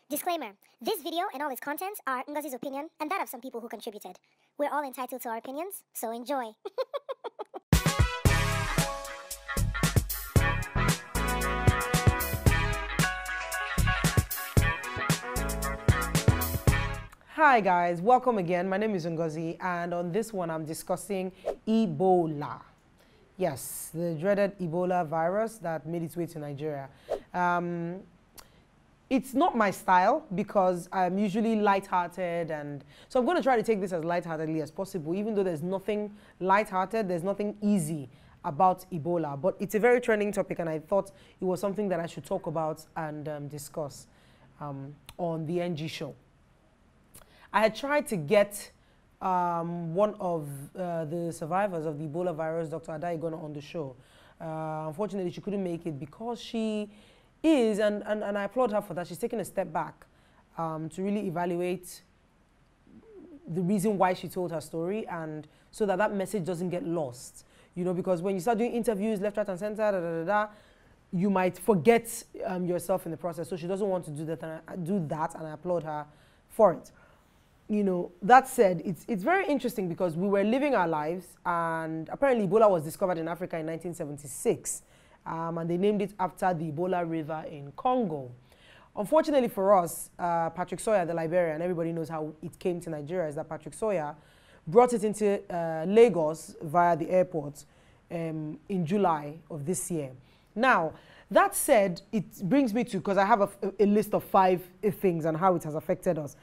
Disclaimer. This video and all its contents are Ngozi's opinion and that of some people who contributed. We're all entitled to our opinions, so enjoy. Hi guys, welcome again. My name is Ngozi, and on this one I'm discussing Ebola. Yes, the dreaded Ebola virus that made its way to Nigeria. It's not my style because I'm usually lighthearted, and so I'm going to try to take this as lightheartedly as possible, even though there's nothing lighthearted, there's nothing easy about Ebola. But it's a very trending topic, and I thought it was something that I should talk about and discuss on the Ngee Show. I had tried to get one of the survivors of the Ebola virus, Dr. Adadevoh, on the show. Unfortunately, she couldn't make it because she is, and I applaud her for that, she's taken a step back to really evaluate the reason why she told her story, and so that that message doesn't get lost. You know, because when you start doing interviews left, right, and center, you might forget yourself in the process. So she doesn't want to do that, and I applaud her for it. You know, that said, it's very interesting because we were living our lives, and apparently Ebola was discovered in Africa in 1976, and they named it after the Ebola River in Congo. Unfortunately for us, Patrick Sawyer, the librarian, everybody knows how it came to Nigeria, is that Patrick Sawyer brought it into Lagos via the airport in July of this year. Now, that said, it brings me to, because I have a list of 5 things and how it has affected us.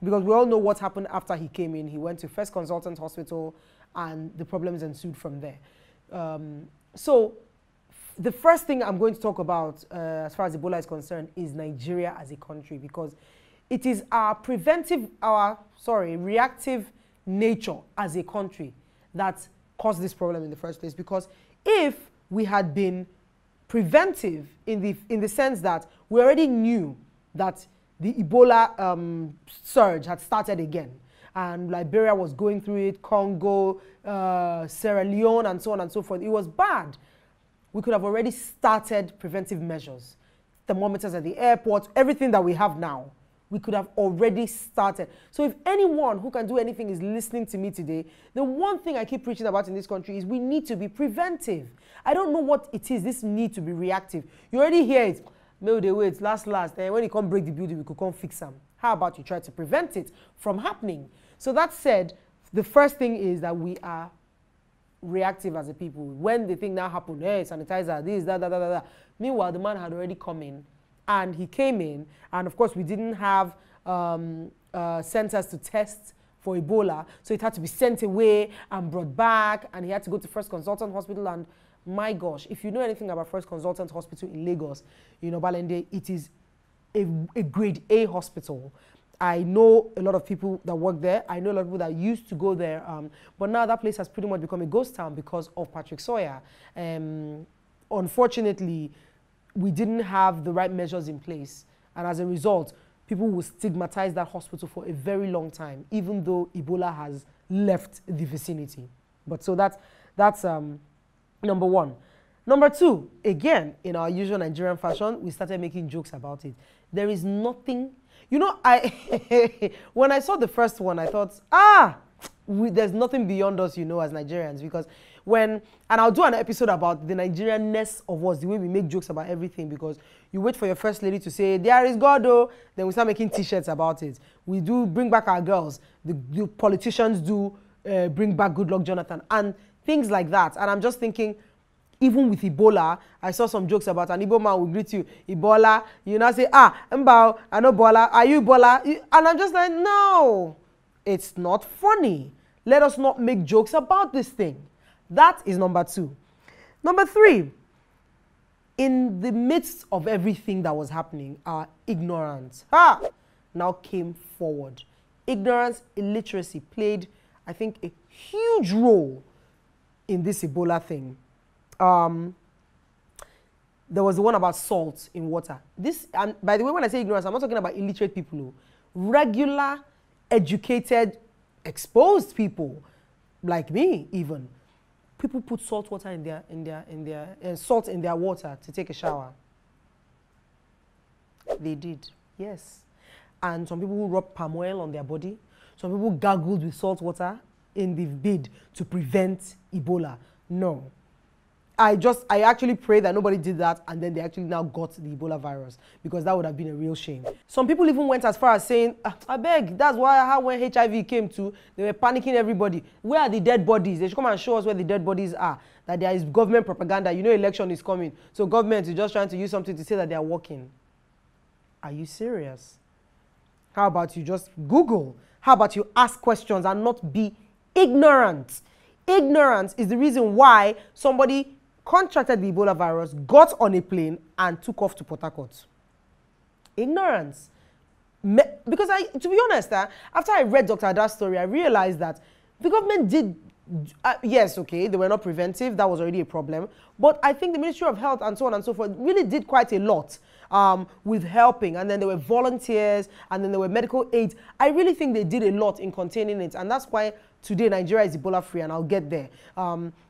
Because we all know what happened after he came in. He went to First Consultant Hospital, and the problems ensued from there. So the first thing I'm going to talk about as far as Ebola is concerned is Nigeria as a country, because it is our reactive nature as a country that caused this problem in the first place. Because if we had been preventive in the sense that we already knew that the Ebola surge had started again, and Liberia was going through it, Congo, Sierra Leone, and so on and so forth. It was bad. We could have already started preventive measures. Thermometers at the airport, everything that we have now, we could have already started. So if anyone who can do anything is listening to me today, the one thing I keep preaching about in this country is we need to be preventive. I don't know what it is, this need to be reactive. You already hear it. No, they wait, last, and when you come break the building, we could come fix them. How about you try to prevent it from happening? So that said, the first thing is that we are reactive as a people. When the thing now happened, hey, sanitizer, this, that. Meanwhile, the man had already come in, and he came in, and of course, we didn't have centers to test for Ebola, so it had to be sent away and brought back, and he had to go to First Consultant Hospital. And my gosh, if you know anything about First Consultant Hospital in Lagos, you know, Balende, it is a grade A hospital. I know a lot of people that work there. I know a lot of people that used to go there. But now that place has pretty much become a ghost town because of Patrick Sawyer. Unfortunately, we didn't have the right measures in place. And as a result, people will stigmatize that hospital for a very long time, even though Ebola has left the vicinity. But so that's number one. Number two, again, in our usual Nigerian fashion, we started making jokes about it. There is nothing, you know, when I saw the first one, I thought, there's nothing beyond us, you know, as Nigerians, because and I'll do an episode about the Nigerian-ness of us, the way we make jokes about everything, because you wait for your first lady to say, there is God, oh, then we start making t-shirts about it. We do bring back our girls. The politicians do bring back Good Luck Jonathan, and things like that. And I'm just thinking, even with Ebola, I saw some jokes about an Igbo man will greet you, Ebola, you know, say, Mbao, I know Ebola, are you Ebola? And I'm just like, no, it's not funny. Let us not make jokes about this thing. That is number two. Number three, in the midst of everything that was happening, our ignorance now came forward. Ignorance, illiteracy played, I think, a huge role in this Ebola thing. There was the one about salt in water. This, and by the way, when I say ignorance, I'm not talking about illiterate people. Regular, educated, exposed people, like me even. People put salt water salt in their water to take a shower. They did. Yes. And some people who rub palm oil on their body. Some people gargled with salt water in the bid to prevent Ebola. No. I actually pray that nobody did that and then they actually now got the Ebola virus, because that would have been a real shame. Some people even went as far as saying, I beg, that's how when HIV came to, they were panicking everybody. Where are the dead bodies? They should come and show us where the dead bodies are. That there is government propaganda. You know election is coming. So government is just trying to use something to say that they are working. Are you serious? How about you just Google? How about you ask questions and not be ignorant? Ignorance is the reason why somebody contracted the Ebola virus, got on a plane, and took off to Port Harcourt. Ignorance. Because to be honest, after I read Dr. Ada's story, I realized that the government did, yes, okay, they were not preventive. That was already a problem. But I think the Ministry of Health and so on and so forth really did quite a lot with helping. And then there were volunteers, and then there were medical aids. I really think they did a lot in containing it. And that's why today Nigeria is Ebola free, and I'll get there.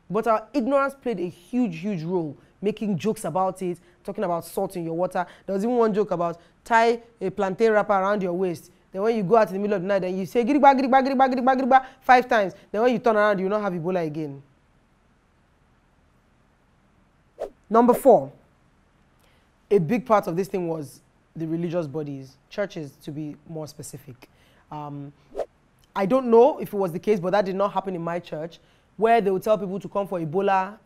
But our ignorance played a huge, huge role, making jokes about it, talking about salt in your water. There was even one joke about tie a plantain wrapper around your waist. Then when you go out in the middle of the night, then you say, girigba, girigba, girigba, girigba, girigba, 5 times. Then when you turn around, you will not have Ebola again. Number 4, a big part of this thing was the religious bodies, churches to be more specific. I don't know if it was the case, but that did not happen in my church, where they would tell people to come for Ebola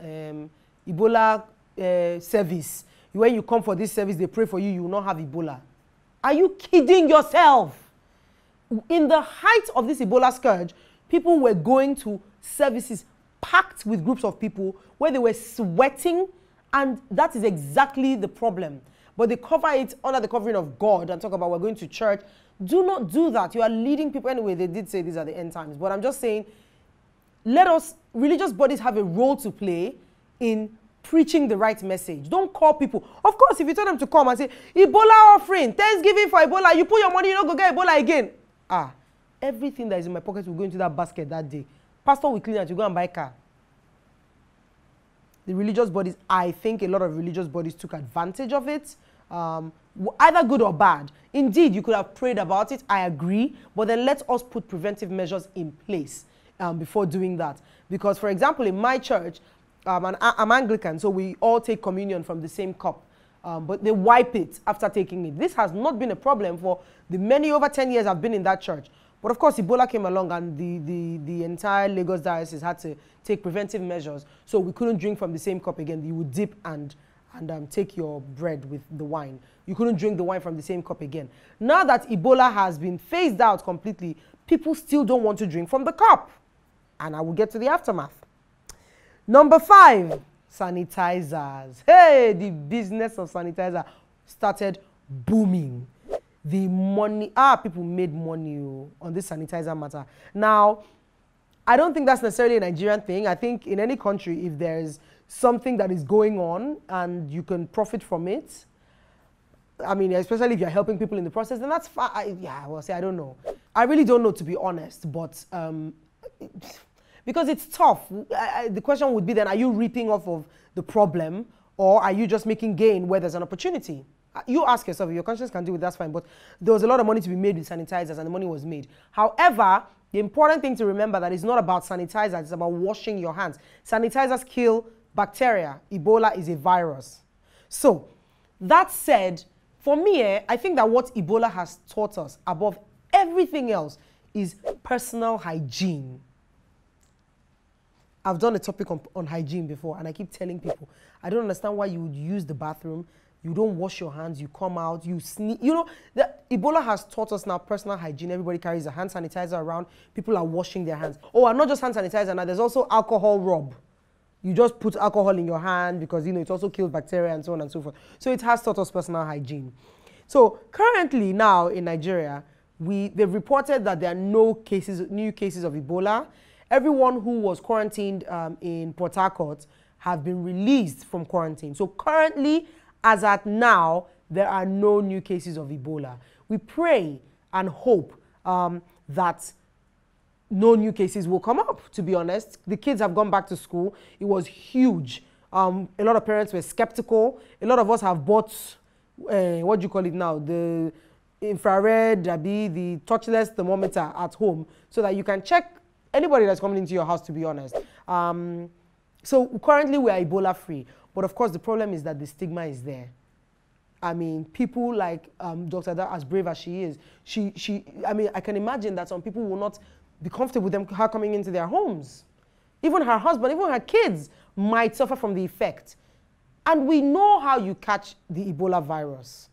service. When you come for this service, they pray for you, you will not have Ebola. Are you kidding yourself? In the height of this Ebola scourge, people were going to services packed with groups of people where they were sweating, and that is exactly the problem. But they cover it under the covering of God and talk about we're going to church. Do not do that. You are leading people. Anyway, they did say these are the end times. But I'm just saying, religious bodies have a role to play in preaching the right message. Don't call people. Of course, if you tell them to come and say, Ebola offering, Thanksgiving for Ebola, you put your money, you don't go get Ebola again. Everything that is in my pocket will go into that basket that day. Pastor will clean it, you go and buy a car. The religious bodies, I think a lot of religious bodies took advantage of it. Either good or bad. Indeed, you could have prayed about it, I agree, but then let us put preventive measures in place before doing that. Because, for example, in my church, I'm Anglican, so we all take communion from the same cup, but they wipe it after taking it. This has not been a problem for the over 10 years I've been in that church. But of course, Ebola came along, and the entire Lagos diocese had to take preventive measures, so we couldn't drink from the same cup again. You would dip and take your bread with the wine. You couldn't drink the wine from the same cup again. Now that Ebola has been phased out completely, people still don't want to drink from the cup. And I will get to the aftermath. Number 5, sanitizers. Hey, the business of sanitizer started booming. The money, people made money on this sanitizer matter. Now, I don't think that's necessarily a Nigerian thing. I think in any country, if there's something that is going on and you can profit from it, I mean, especially if you're helping people in the process, then that's fine. I don't know. I really don't know, to be honest, but because it's tough. The question would be then, are you reaping off of the problem, or are you just making gain where there's an opportunity? You ask yourself, if your conscience can do it, that's fine. But there was a lot of money to be made with sanitizers, and the money was made. However, the important thing to remember that it's not about sanitizers, it's about washing your hands. Sanitizers kill bacteria. Ebola is a virus. So, that said, for me, I think that what Ebola has taught us above everything else is personal hygiene. I've done a topic on hygiene before, and I keep telling people, I don't understand why you would use the bathroom, you don't wash your hands, you come out, you sneeze. You know, Ebola has taught us now personal hygiene. Everybody carries a hand sanitizer around. People are washing their hands. Oh, and not just hand sanitizer now, there's also alcohol rub. You just put alcohol in your hand because, you know, it also kills bacteria and so on and so forth. So it has taught us personal hygiene. So currently now in Nigeria, they've reported that there are no new cases of Ebola. Everyone who was quarantined in Port Harcourt have been released from quarantine. So currently, as at now, there are no new cases of Ebola. We pray and hope that no new cases will come up, to be honest. The kids have gone back to school. It was huge. A lot of parents were skeptical. A lot of us have bought, what do you call it now? infrared, the touchless thermometer at home so that you can check anybody that's coming into your house, to be honest. So currently we are Ebola free, but of course the problem is that the stigma is there. I mean, people like Dr. Ada, as brave as she is, I mean, I can imagine that some people will not be comfortable with her coming into their homes. Even her husband, even her kids might suffer from the effect. And we know how you catch the Ebola virus.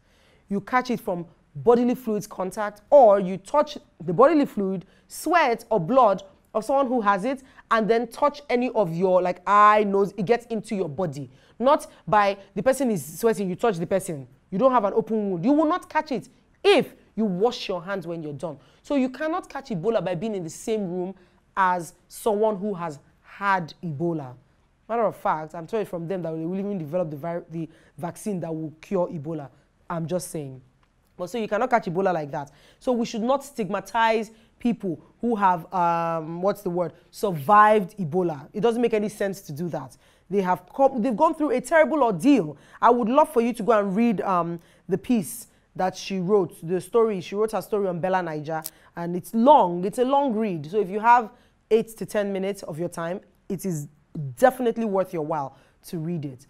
You catch it from bodily fluids contact, or you touch the bodily fluid, sweat or blood of someone who has it, and then touch any of your like eye, nose, it gets into your body. Not by the person is sweating, you touch the person. You don't have an open wound. You will not catch it if you wash your hands when you're done. So you cannot catch Ebola by being in the same room as someone who has had Ebola. Matter of fact, I'm told from them that they will even develop the vaccine that will cure Ebola. I'm just saying. But so you cannot catch Ebola like that. So we should not stigmatize people who have, survived Ebola. It doesn't make any sense to do that. They've gone through a terrible ordeal. I would love for you to go and read the piece that she wrote, the story. She wrote her story on Bella Niger, and it's long. It's a long read. So if you have 8 to 10 minutes of your time, it is definitely worth your while to read it.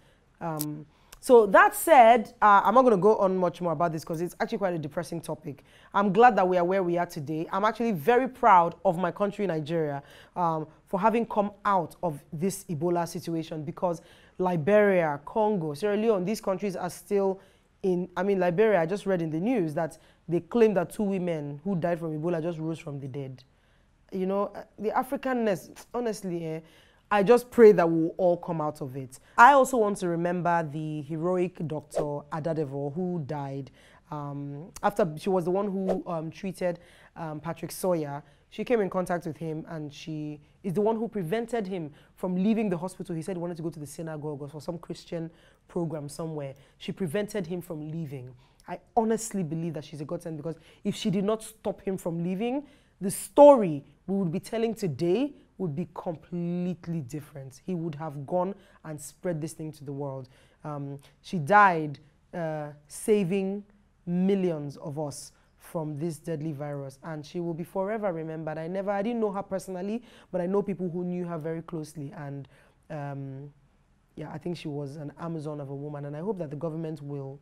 So that said, I'm not going to go on much more about this because it's actually quite a depressing topic. I'm glad that we are where we are today. I'm actually very proud of my country, Nigeria, for having come out of this Ebola situation, because Liberia, Congo, Sierra Leone, these countries are still in, I mean, Liberia, I just read in the news that they claim that 2 women who died from Ebola just rose from the dead. You know, the Africanness, honestly, I just pray that we'll all come out of it. I also want to remember the heroic Dr. Adadevoh, who died after she was the one who treated Patrick Sawyer. She came in contact with him, and she is the one who prevented him from leaving the hospital. He said he wanted to go to the synagogue or for some Christian program somewhere. She prevented him from leaving. I honestly believe that she's a godsend, because if she did not stop him from leaving, the story we would be telling today would be completely different. He would have gone and spread this thing to the world. She died saving millions of us from this deadly virus, and she will be forever remembered. I didn't know her personally, but I know people who knew her very closely, and yeah, I think she was an Amazon of a woman, and I hope that the government will,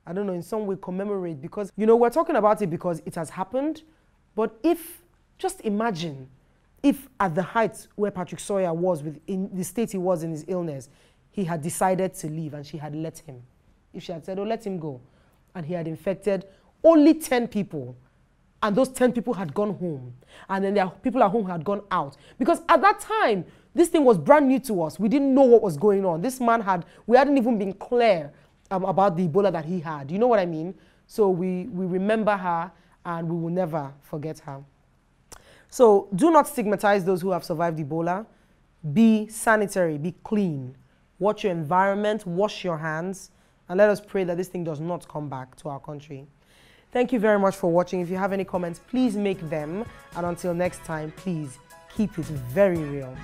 I don't know, in some way commemorate, because, you know, we're talking about it because it has happened, but just imagine if at the height where Patrick Sawyer was, in the state he was in his illness, he had decided to leave and she had let him. If she had said, oh, let him go, and he had infected only 10 people, and those 10 people had gone home, and then there are people at home who had gone out. Because at that time, this thing was brand new to us. We didn't know what was going on. This man we hadn't even been clear about the Ebola that he had. You know what I mean? So we remember her, and we will never forget her. So do not stigmatize those who have survived Ebola. Be sanitary, be clean. Watch your environment, wash your hands, and let us pray that this thing does not come back to our country. Thank you very much for watching. If you have any comments, please make them. And until next time, please keep it very real.